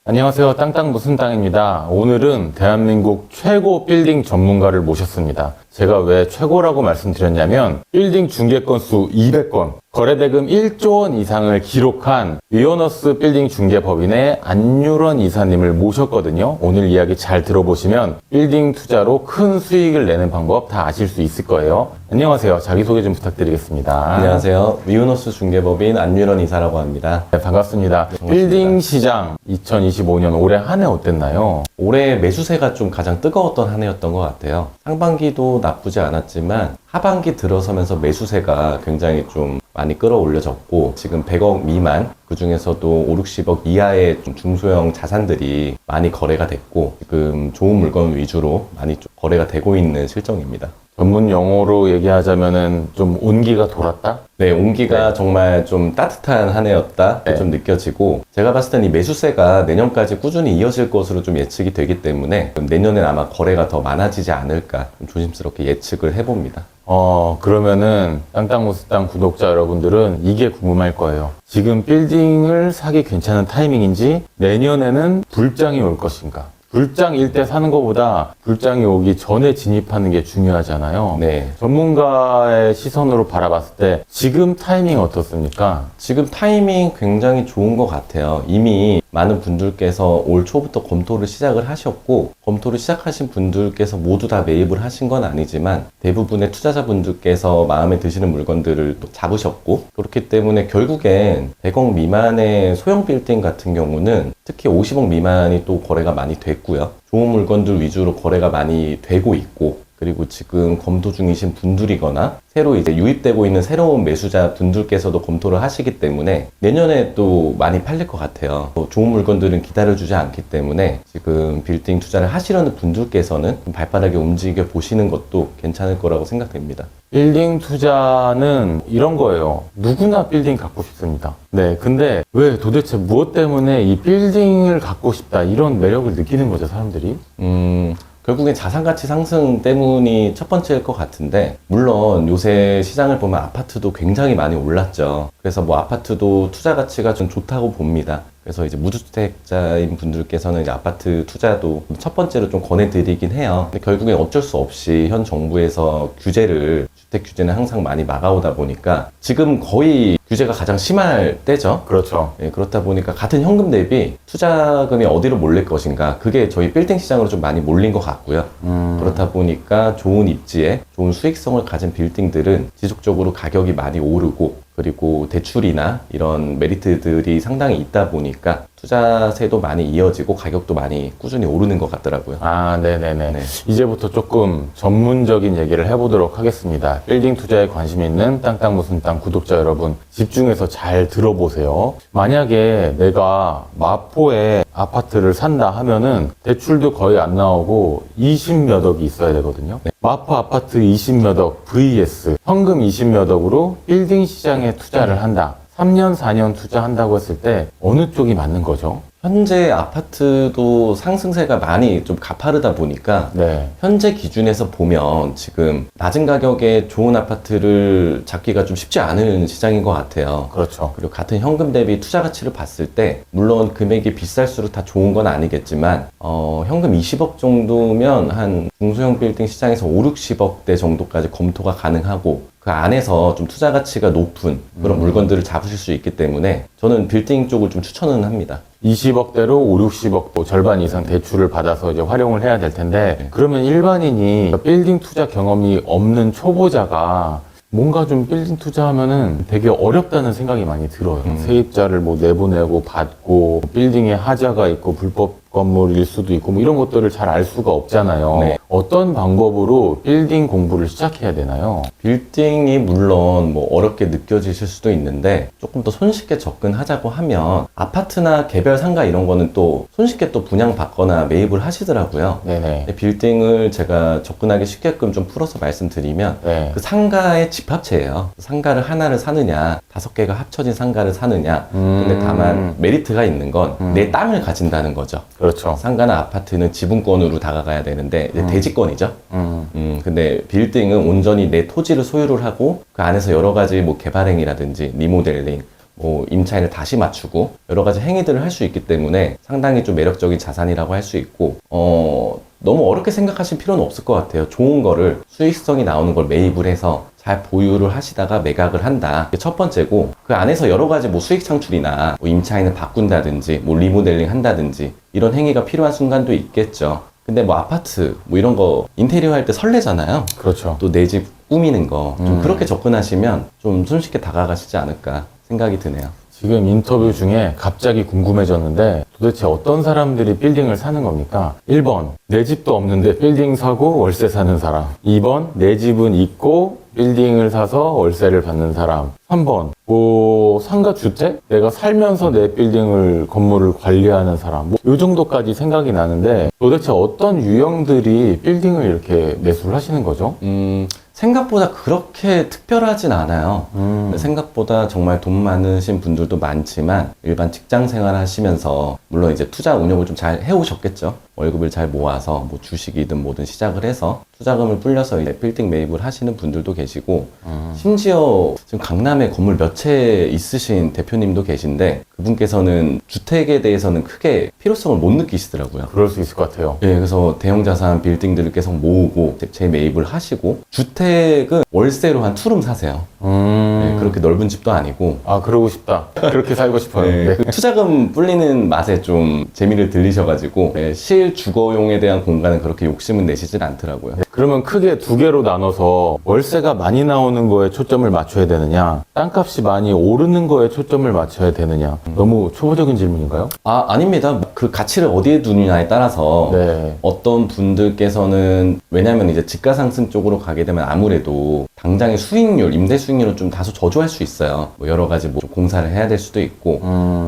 안녕하세요. 땅땅 무슨 땅입니다. 오늘은 대한민국 최고 빌딩 전문가를 모셨습니다. 제가 왜 최고라고 말씀드렸냐면 빌딩 중개 건수 200건, 거래대금 1조 원 이상을 기록한 위너스 빌딩 중개법인의 안유런 이사님을 모셨거든요. 오늘 이야기 잘 들어보시면 빌딩 투자로 큰 수익을 내는 방법 다 아실 수 있을 거예요. 안녕하세요. 자기소개 좀 부탁드리겠습니다. 안녕하세요. 위너스 중개법인 안유런 이사라고 합니다. 네, 반갑습니다. 빌딩 시장 2025년 올해 한 해 어땠나요? 올해 매수세가 좀 가장 뜨거웠던 한 해였던 것 같아요. 상반기도 나쁘지 않았지만 하반기 들어서면서 매수세가 굉장히 좀 많이 끌어올려졌고 지금 100억 미만 그 중에서도 5, 60억 이하의 좀 중소형 자산들이 많이 거래가 됐고 지금 좋은 물건 위주로 많이 좀 거래가 되고 있는 실정입니다. 전문 용어로 얘기하자면은 좀 온기가 돌았다? 네, 온기가 정말 좀 따뜻한 한 해였다 좀 느껴지고 제가 봤을 땐 이 매수세가 내년까지 꾸준히 이어질 것으로 좀 예측이 되기 때문에 내년엔 아마 거래가 더 많아지지 않을까 좀 조심스럽게 예측을 해봅니다. 그러면은 땅땅무스땅 구독자 여러분들은 이게 궁금할 거예요. 지금 빌딩을 사기 괜찮은 타이밍인지 내년에는 불장이 올 것인가? 불장일 때 사는 것보다 불장이 오기 전에 진입하는 게 중요하잖아요. 네. 전문가의 시선으로 바라봤을 때 지금 타이밍 어떻습니까? 지금 타이밍 굉장히 좋은 것 같아요. 이미 많은 분들께서 올 초부터 검토를 시작을 하셨고 검토를 시작하신 분들께서 모두 다 매입을 하신 건 아니지만 대부분의 투자자분들께서 마음에 드시는 물건들을 또 잡으셨고 그렇기 때문에 결국엔 100억 미만의 소형 빌딩 같은 경우는 특히 50억 미만이 또 거래가 많이 됐고요. 좋은 물건들 위주로 거래가 많이 되고 있고 그리고 지금 검토 중이신 분들이거나 새로 이제 유입되고 있는 새로운 매수자 분들께서도 검토를 하시기 때문에 내년에 또 많이 팔릴 것 같아요. 또 좋은 물건들은 기다려주지 않기 때문에 지금 빌딩 투자를 하시려는 분들께서는 좀 발빠르게 움직여 보시는 것도 괜찮을 거라고 생각됩니다. 빌딩 투자는 이런 거예요. 누구나 빌딩 갖고 싶습니다. 네, 근데 왜 도대체 무엇 때문에 이 빌딩을 갖고 싶다 이런 매력을 느끼는 거죠, 사람들이? 결국엔 자산가치 상승 때문이 첫 번째일 것 같은데 물론 요새 시장을 보면 아파트도 굉장히 많이 올랐죠. 그래서 뭐 아파트도 투자 가치가 좀 좋다고 봅니다. 그래서 이제 무주택자인 분들께서는 이제 아파트 투자도 첫 번째로 좀 권해드리긴 해요. 근데 결국엔 어쩔 수 없이 현 정부에서 주택 규제는 항상 많이 막아오다 보니까 지금 거의 규제가 가장 심할 때죠. 그렇죠. 예, 그렇다 보니까 같은 현금 대비 투자금이 어디로 몰릴 것인가 그게 저희 빌딩 시장으로 좀 많이 몰린 것 같고요. 그렇다 보니까 좋은 입지에 좋은 수익성을 가진 빌딩들은 지속적으로 가격이 많이 오르고 그리고 대출이나 이런 메리트들이 상당히 있다 보니까 투자세도 많이 이어지고 가격도 많이 꾸준히 오르는 것 같더라고요. 네네네. 네. 이제부터 조금 전문적인 얘기를 해보도록 하겠습니다. 빌딩 투자에 관심 있는 땅땅 무슨 땅 구독자 여러분 집중해서 잘 들어보세요. 만약에 내가 마포에 아파트를 산다 하면은 대출도 거의 안 나오고 20몇 억이 있어야 되거든요. 네. 마포 아파트 20몇 억 vs 현금 20몇 억으로 빌딩 시장에 투자를 한다. 3년, 4년 투자한다고 했을 때 어느 쪽이 맞는 거죠? 현재 아파트도 상승세가 많이 좀 가파르다 보니까 네. 현재 기준에서 보면 지금 낮은 가격에 좋은 아파트를 잡기가 좀 쉽지 않은 시장인 것 같아요. 그렇죠. 그리고 같은 현금 대비 투자 가치를 봤을 때 물론 금액이 비쌀수록 다 좋은 건 아니겠지만 현금 20억 정도면 한 중소형 빌딩 시장에서 5, 60억대 정도까지 검토가 가능하고 그 안에서 좀 투자 가치가 높은 그런 물건들을 잡으실 수 있기 때문에 저는 빌딩 쪽을 좀 추천은 합니다. 20억대로 5, 60억도 절반 이상 대출을 받아서 이제 활용을 해야 될 텐데 그러면 일반인이 빌딩 투자 경험이 없는 초보자가 뭔가 좀 빌딩 투자하면은 되게 어렵다는 생각이 많이 들어요. 세입자를 뭐 내보내고 받고 빌딩에 하자가 있고 불법 건물일 수도 있고 뭐 이런 것들을 잘 알 수가 없잖아요. 네. 어떤 방법으로 빌딩 공부를 시작해야 되나요? 빌딩이 물론 뭐 어렵게 느껴지실 수도 있는데 조금 더 손쉽게 접근하자고 하면 아파트나 개별 상가 이런 거는 또 손쉽게 또 분양받거나 매입을 하시더라고요. 네네. 근데 빌딩을 제가 접근하기 쉽게끔 좀 풀어서 말씀드리면 네. 그 상가의 집합체예요. 상가를 하나를 사느냐 5개가 합쳐진 상가를 사느냐 근데 다만 메리트가 있는 건 내 땅을 가진다는 거죠. 그렇죠. 상가나 아파트는 지분권으로 다가가야 되는데 이제 대지권이죠. 근데 빌딩은 온전히 내 토지를 소유를 하고 그 안에서 여러 가지 뭐 개발행위라든지 리모델링 뭐 임차인을 다시 맞추고 여러 가지 행위들을 할 수 있기 때문에 상당히 좀 매력적인 자산이라고 할 수 있고 너무 어렵게 생각하실 필요는 없을 것 같아요. 좋은 거를 수익성이 나오는 걸 매입을 해서 잘 보유를 하시다가 매각을 한다. 이게 첫 번째고 그 안에서 여러 가지 뭐 수익 창출이나 뭐 임차인을 바꾼다든지 뭐 리모델링 한다든지 이런 행위가 필요한 순간도 있겠죠. 근데 뭐 아파트 뭐 이런 거 인테리어 할 때 설레잖아요. 그렇죠. 또 내 집 꾸미는 거 좀 그렇게 접근하시면 좀 손쉽게 다가가시지 않을까 생각이 드네요. 지금 인터뷰 중에 갑자기 궁금해졌는데 도대체 어떤 사람들이 빌딩을 사는 겁니까? 1번, 내 집도 없는데 빌딩 사고 월세 사는 사람. 2번, 내 집은 있고 빌딩을 사서 월세를 받는 사람. 3번, 뭐 상가주택? 내가 살면서 내 빌딩을, 건물을 관리하는 사람. 뭐 이 정도까지 생각이 나는데 도대체 어떤 유형들이 빌딩을 이렇게 매수를 하시는 거죠? 생각보다 그렇게 특별하진 않아요. 생각보다 정말 돈 많으신 분들도 많지만 일반 직장 생활 하시면서 물론 이제 투자 운용을 좀 잘 해오셨겠죠. 월급을 잘 모아서 뭐 주식이든 뭐든 시작을 해서 투자금을 불려서 이제 빌딩 매입을 하시는 분들도 계시고 심지어 지금 강남에 건물 몇 채 있으신 대표님도 계신데 그분께서는 주택에 대해서는 크게 필요성을 못 느끼시더라고요. 그럴 수 있을 것 같아요. 예, 그래서 대형 자산 빌딩들을 계속 모으고 재매입을 하시고 주택은 월세로 한 투룸 사세요. 예, 그렇게 넓은 집도 아니고 아, 그러고 싶다. 그렇게 살고 싶어요. 네, 네. 그 투자금 불리는 맛에 좀 재미를 들리셔가지고 실주거용에 대한 공간은 그렇게 욕심은 내시질 않더라고요. 그러면 크게 두 개로 나눠서 월세가 많이 나오는 거에 초점을 맞춰야 되느냐, 땅값이 많이 오르는 거에 초점을 맞춰야 되느냐. 너무 초보적인 질문인가요? 아닙니다. 그 가치를 어디에 두느냐에 따라서 네. 어떤 분들께서는 왜냐하면 이제 집가 상승 쪽으로 가게 되면 아무래도 당장의 수익률, 임대 수익률은 좀 다소 저조할 수 있어요. 뭐 여러 가지 뭐 공사를 해야 될 수도 있고.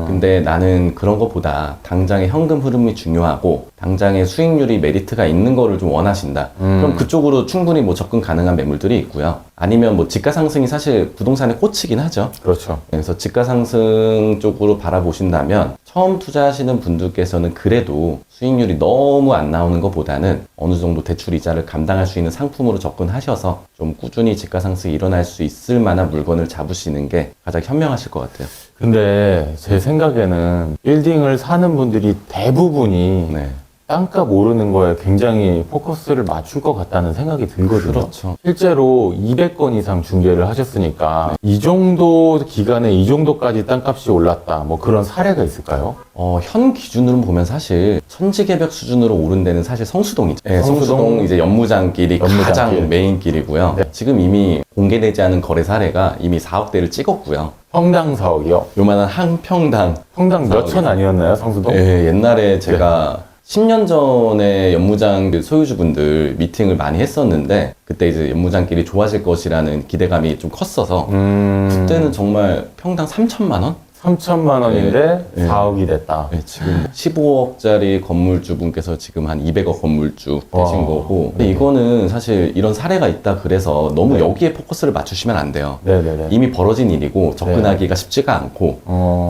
근데 나는 그런 것보다 당장의 현금 흐름이 중요하고 당장의 수익률이 메리트가 있는 거를 좀 원하신다. 그럼 그쪽으로 충분히 뭐 접근 가능한 매물들이 있고요. 아니면 뭐 집가 상승이 사실 부동산의 꽃이긴 하죠. 그렇죠. 그래서 집가 상승 쪽으로 바라보신다면 처음 투자하시는 분들께서는 그래도 수익률이 너무 안 나오는 것보다는 어느 정도 대출 이자를 감당할 수 있는 상품으로 접근하셔서 좀 꾸준히 집가 상승이 일어날 수 있을 만한 물건을 잡으시는 게 가장 현명하실 것 같아요. 근데 제 생각에는 빌딩을 사는 분들이 대부분이 네. 땅값 오르는 거에 굉장히 포커스를 맞출 것 같다는 생각이 들거든요. 그렇죠. 실제로 200건 이상 중개를 하셨으니까 이 정도 기간에 이 정도까지 땅값이 올랐다. 뭐 그런 사례가 있을까요? 현 기준으로 보면 사실 천지개벽 수준으로 오른 데는 사실 성수동이죠. 네, 성수동, 성수동 이제 연무장길이 연무장길. 가장 메인 길이고요. 네. 지금 이미 공개되지 않은 거래 사례가 이미 4억대를 찍었고요. 평당 4억이요? 요만한 한 평당. 평당 몇 천 아니었나요, 성수동? 예, 옛날에 제가 10년 전에 연무장 그 소유주분들 미팅을 많이 했었는데 그때 이제 연무장길이 좋아질 것이라는 기대감이 좀 컸어서 그때는 정말 평당 3천만 원? 3천만 원인데 네. 4억이 됐다. 네, 지금 15억짜리 건물주분께서 지금 한 200억 건물주 되신 와. 거고 근데 이거는 사실 이런 사례가 있다 그래서 너무 네. 여기에 포커스를 맞추시면 안 돼요. 네네네. 이미 벌어진 일이고 접근하기가 쉽지가 않고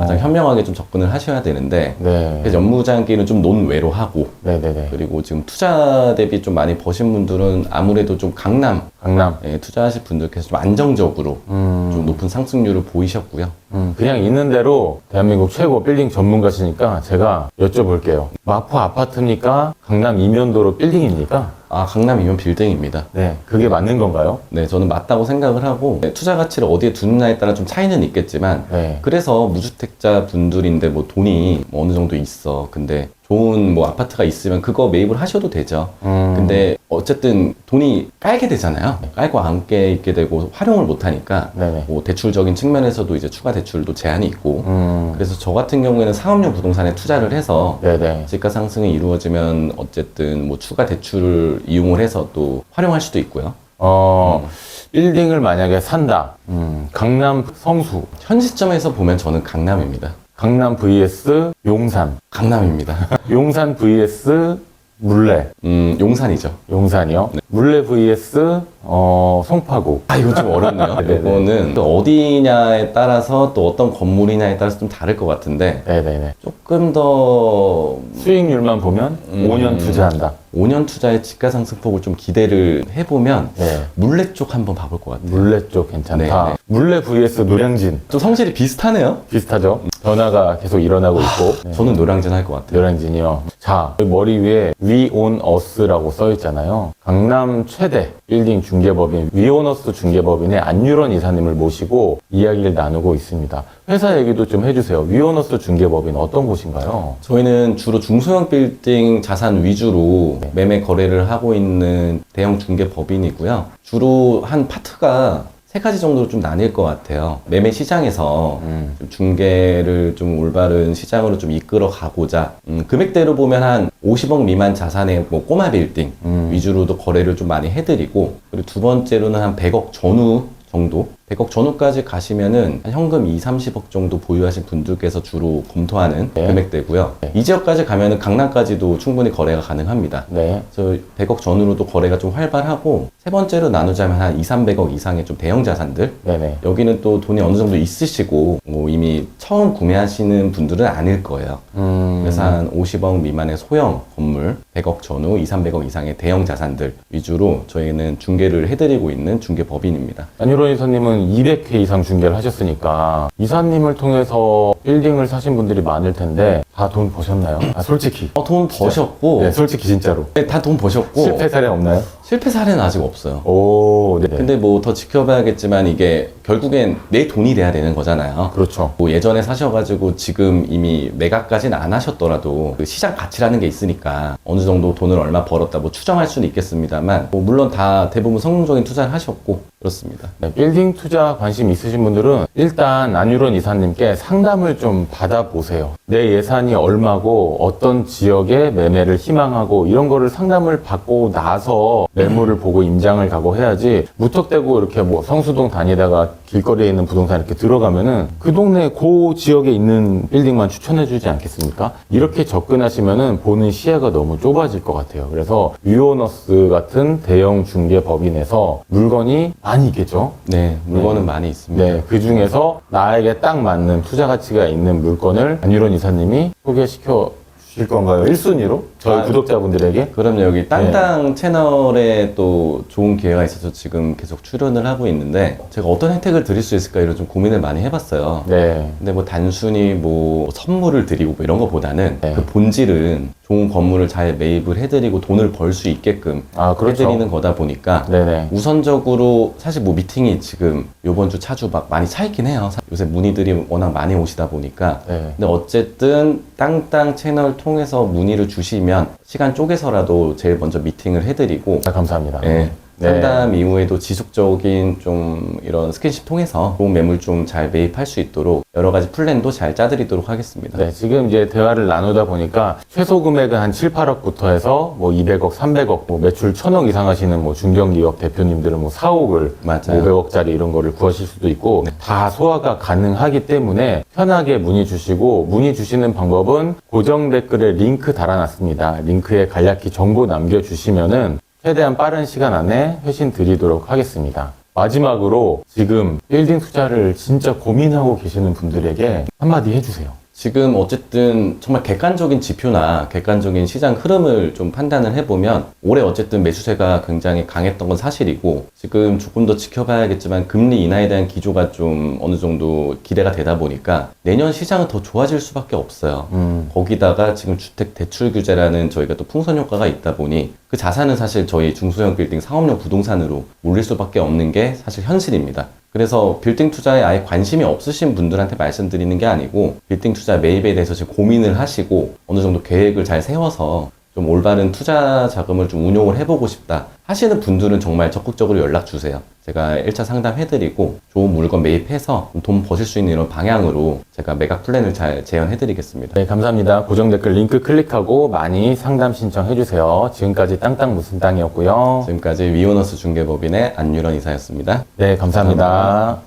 가장 현명하게 좀 접근을 하셔야 되는데 네. 그래서 연무장길은 좀 논외로 하고 네네네. 그리고 지금 투자 대비 좀 많이 버신 분들은 아무래도 좀 강남 강남. 투자하실 분들께서 좀 안정적으로 좀 높은 상승률을 보이셨고요. 그냥 있는 대로 대한민국 최고 빌딩 전문가시니까 제가 여쭤볼게요. 마포 아파트입니까? 강남 이면도로 빌딩입니까? 강남이면 빌딩입니다. 네. 그게 맞는 건가요? 네, 저는 맞다고 생각을 하고 투자 가치를 어디에 두느냐에 따라 좀 차이는 있겠지만 네. 그래서 무주택자 분들인데 뭐 돈이 뭐 어느 정도 있어. 근데 좋은 뭐 아파트가 있으면 그거 매입을 하셔도 되죠. 근데 어쨌든 돈이 깔게 되잖아요. 깔고 앉게 있게 되고 활용을 못 하니까 네네. 뭐 대출적인 측면에서도 이제 추가 대출도 제한이 있고 그래서 저 같은 경우에는 상업용 부동산에 투자를 해서 네네. 집가 상승이 이루어지면 어쨌든 뭐 추가 대출을 이용을 해서 또 활용할 수도 있고요. 빌딩을 만약에 산다. 강남 성수. 현 시점에서 보면 저는 강남입니다. 강남 vs 용산. 강남입니다. 용산 vs 물레. 용산이죠. 용산이요. 네. 물레 vs 송파구. 이거 좀 어렵네요. 네네. 이거는 또 어디냐에 따라서 또 어떤 건물이냐에 따라서 좀 다를 것 같은데 네네네. 조금 더 수익률만 보면 5년 투자한다. 5년 투자의 집가 상승폭을 좀 기대를 해보면 네. 물레 쪽 한번 봐볼 것 같아요. 물레 쪽 괜찮다. 네, 네. 물레 vs 노량진 좀 성질이 비슷하네요. 비슷하죠? 변화가 계속 일어나고 있고. 네. 저는 노량진 할 것 같아요. 노량진이요. 자, 머리 위에 위온어스라고 써 있잖아요. 강남 최대 빌딩 중개법인 위온어스 중개법인의 안유런 이사님을 모시고 이야기를 나누고 있습니다. 회사 얘기도 좀 해주세요. 위온어스 중개법인 어떤 곳인가요? 저희는 주로 중소형 빌딩 자산 위주로 매매 거래를 하고 있는 대형 중개 법인이고요. 주로 한 파트가 세 가지 정도로 좀 나뉠 것 같아요. 매매 시장에서 좀 중개를 좀 올바른 시장으로 좀 이끌어 가고자 금액대로 보면 한 50억 미만 자산의 뭐 꼬마 빌딩 위주로도 거래를 좀 많이 해드리고, 그리고 두 번째로는 한 100억 전후 정도, 100억 전후까지 가시면은 한 현금 2, 30억 정도 보유하신 분들께서 주로 검토하는 네. 금액대고요. 네. 이 지역까지 가면은 강남까지도 충분히 거래가 가능합니다. 네. 그래서 100억 전후로도 거래가 좀 활발하고, 세 번째로 나누자면 한 2, 300억 이상의 좀 대형 자산들. 네네. 여기는 또 돈이 어느 정도 있으시고 뭐 이미 처음 구매하시는 분들은 아닐 거예요. 그래서 한 50억 미만의 소형 건물, 100억 전후, 2, 300억 이상의 대형 자산들 위주로 저희는 중개를 해드리고 있는 중개법인입니다. 안유론 이사님은 200회 이상 중개를 하셨으니까 이사님을 통해서 빌딩을 사신 분들이 많을 텐데 다 돈 버셨나요? 아, 솔직히. 돈 버셨고, 네, 솔직히 진짜로. 다 돈 버셨고, 실패 사례 없나요? 실패 사례는 아직 없어요. 오, 네. 근데 뭐 더 지켜봐야겠지만 이게 결국엔 내 돈이 돼야 되는 거잖아요. 그렇죠. 뭐 예전에 사셔가지고 지금 이미 매각까지는 안 하셨더라도 그 시장 가치라는 게 있으니까 어느 정도 돈을 얼마 벌었다 뭐 추정할 수는 있겠습니다만, 뭐 물론 다 대부분 성공적인 투자를 하셨고 그렇습니다. 네, 빌딩 투자 관심 있으신 분들은 일단 안유론 이사님께 상담을 좀 받아보세요. 내 예산이 얼마고 어떤 지역에 매매를 희망하고 이런 거를 상담을 받고 나서 매물을 보고 임장을 가고 해야지, 무턱대고 이렇게 뭐 성수동 다니다가 길거리에 있는 부동산 이렇게 들어가면은 그 동네 그 지역에 있는 빌딩만 추천해 주지 않겠습니까? 이렇게 접근하시면은 보는 시야가 너무 좁아질 것 같아요. 그래서 위오너스 같은 대형 중개 법인에서 물건이 많이 있겠죠? 네, 물건은 많이 있습니다. 네, 그 중에서 나에게 딱 맞는 투자 가치가 있는 물건을 안유론 이사님이 소개시켜 주실 건가요? 1순위로? 저희 구독자분들에게? 그럼 여기 땅땅 채널에 또 좋은 기회가 있어서 지금 계속 출연을 하고 있는데, 제가 어떤 혜택을 드릴 수 있을까 이런 좀 고민을 많이 해봤어요. 네. 근데 뭐 단순히 뭐 선물을 드리고 뭐 이런 거보다는 네. 그 본질은 좋은 건물을 잘 매입을 해드리고 돈을 벌 수 있게끔 그렇죠. 해드리는 거다 보니까 네네. 우선적으로 사실 뭐 미팅이 지금 요번 주 차주 막 많이 차 있긴 해요. 요새 문의들이 워낙 많이 오시다 보니까. 네. 근데 어쨌든 땅땅 채널 통해서 문의를 주시면 시간 쪼개서라도 제일 먼저 미팅을 해드리고, 감사합니다. 네. 네. 상담 이후에도 지속적인 좀 이런 스킨십 통해서 좋은 매물 좀 잘 매입할 수 있도록 여러 가지 플랜도 잘 짜드리도록 하겠습니다. 네, 지금 이제 대화를 나누다 보니까 최소 금액은 한 7, 8억부터 해서 뭐 200억, 300억, 뭐 매출 1000억 이상 하시는 뭐 중견기업 대표님들은 뭐 4억을 맞아요. 500억짜리 이런 거를 구하실 수도 있고 다 소화가 가능하기 때문에 편하게 문의 주시고, 문의 주시는 방법은 고정 댓글에 링크 달아놨습니다. 링크에 간략히 정보 남겨주시면은 최대한 빠른 시간 안에 회신 드리도록 하겠습니다. 마지막으로 지금 빌딩 투자를 진짜 고민하고 계시는 분들에게 한마디 해주세요. 지금 어쨌든 정말 객관적인 지표나 객관적인 시장 흐름을 좀 판단을 해보면 올해 어쨌든 매수세가 굉장히 강했던 건 사실이고, 지금 조금 더 지켜봐야겠지만 금리 인하에 대한 기조가 좀 어느 정도 기대가 되다 보니까 내년 시장은 더 좋아질 수밖에 없어요. 거기다가 지금 주택 대출 규제라는 저희가 또 풍선 효과가 있다 보니 그 자산은 사실 저희 중소형 빌딩 상업용 부동산으로 몰릴 수밖에 없는 게 사실 현실입니다. 그래서 빌딩 투자에 아예 관심이 없으신 분들한테 말씀드리는 게 아니고, 빌딩 투자 매입에 대해서 지금 고민을 하시고 어느 정도 계획을 잘 세워서 좀 올바른 투자 자금을 좀 운용을 해보고 싶다 하시는 분들은 정말 적극적으로 연락 주세요. 제가 1차 상담해드리고 좋은 물건 매입해서 돈 버실 수 있는 이런 방향으로 제가 매각 플랜을 잘 제안해드리겠습니다. 네, 감사합니다. 고정 댓글 링크 클릭하고 많이 상담 신청해주세요. 지금까지 땅땅 무슨 땅이었고요. 지금까지 위오너스 중개법인의 안유런 이사였습니다. 네, 감사합니다.